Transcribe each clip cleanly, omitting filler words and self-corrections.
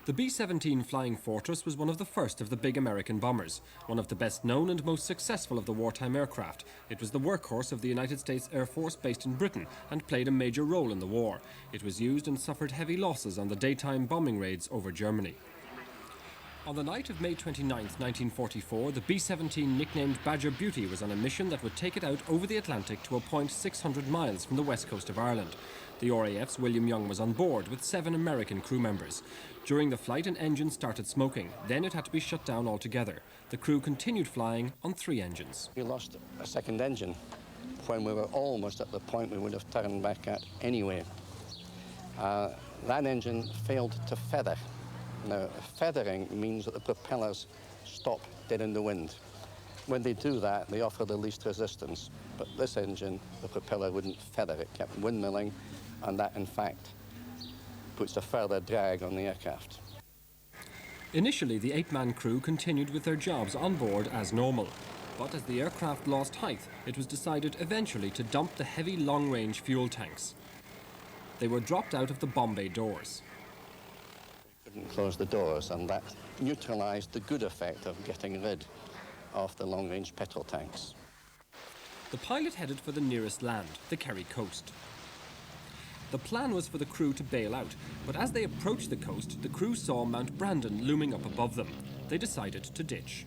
The B-17 Flying Fortress was one of the first of the big American bombers, one of the best known and most successful of the wartime aircraft. It was the workhorse of the United States Air Force based in Britain and played a major role in the war. It was used and suffered heavy losses on the daytime bombing raids over Germany. On the night of May 29, 1944, the B-17 nicknamed Badger Beauty was on a mission that would take it out over the Atlantic to a point 600 miles from the west coast of Ireland. The RAF's William Young was on board with 7 American crew members. During the flight, an engine started smoking. Then it had to be shut down altogether. The crew continued flying on 3 engines. We lost a second engine when we were almost at the point we would have turned back at anyway. That engine failed to feather. Now, feathering means that the propellers stop dead in the wind. When they do that, they offer the least resistance. But this engine, the propeller wouldn't feather. It kept windmilling, and that, in fact, puts a further drag on the aircraft. Initially, the 8-man crew continued with their jobs on board as normal. But as the aircraft lost height, it was decided eventually to dump the heavy long-range fuel tanks. They were dropped out of the bomb bay doors. Couldn't close the doors, and that neutralized the good effect of getting rid of the long-range petrol tanks. The pilot headed for the nearest land, the Kerry coast. The plan was for the crew to bail out, but as they approached the coast, the crew saw Mount Brandon looming up above them. They decided to ditch.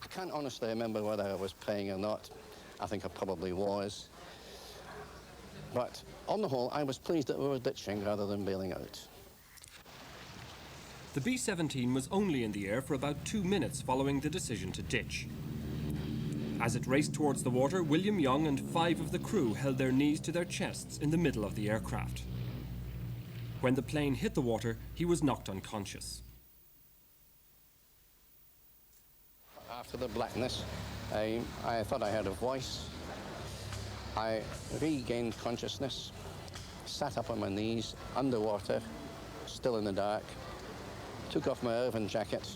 I can't honestly remember whether I was praying or not. I think I probably was. But on the whole, I was pleased that we were ditching rather than bailing out. The B-17 was only in the air for about 2 minutes following the decision to ditch. As it raced towards the water, William Young and 5 of the crew held their knees to their chests in the middle of the aircraft. When the plane hit the water, he was knocked unconscious. After the blackness, I thought I heard a voice. I regained consciousness, sat up on my knees, underwater, still in the dark, took off my airman jacket,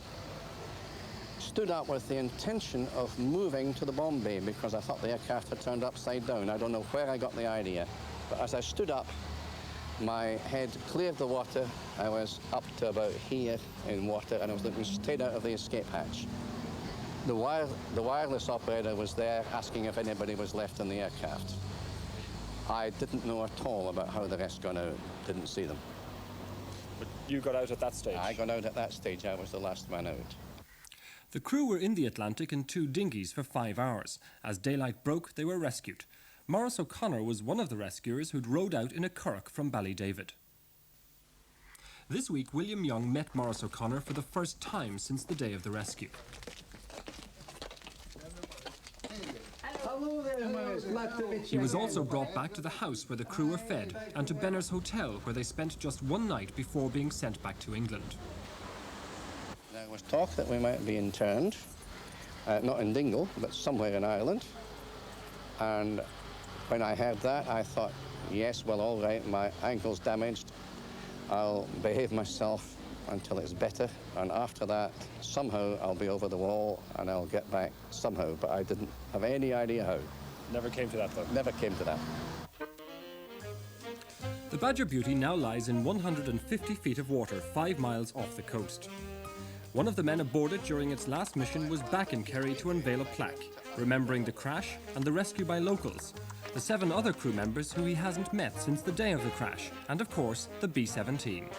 stood up with the intention of moving to the bomb bay because I thought the aircraft had turned upside down. I don't know where I got the idea, but as I stood up, my head cleared the water. I was up to about here in water, and I was looking straight out of the escape hatch. The wireless operator was there asking if anybody was left in the aircraft. I didn't know at all about how the rest got out, didn't see them. But you got out at that stage? I got out at that stage. I was the last man out. The crew were in the Atlantic in 2 dinghies for 5 hours. As daylight broke, they were rescued. Maurice O'Connor was one of the rescuers who'd rowed out in a curragh from Ballydavid. This week, William Young met Maurice O'Connor for the first time since the day of the rescue. He was also brought back to the house where the crew were fed and to Benner's Hotel, where they spent just 1 night before being sent back to England. There was talk that we might be interned, not in Dingle, but somewhere in Ireland. And when I heard that, I thought, yes, well, all right, my ankle's damaged. I'll behave myself until it's better, and after that, somehow I'll be over the wall and I'll get back somehow, but I didn't have any idea how. Never came to that, though? Never came to that. The Badger Beauty now lies in 150 feet of water 5 miles off the coast. One of the men aboard it during its last mission was back in Kerry to unveil a plaque, remembering the crash and the rescue by locals, the 7 other crew members who he hasn't met since the day of the crash, and of course, the B-17.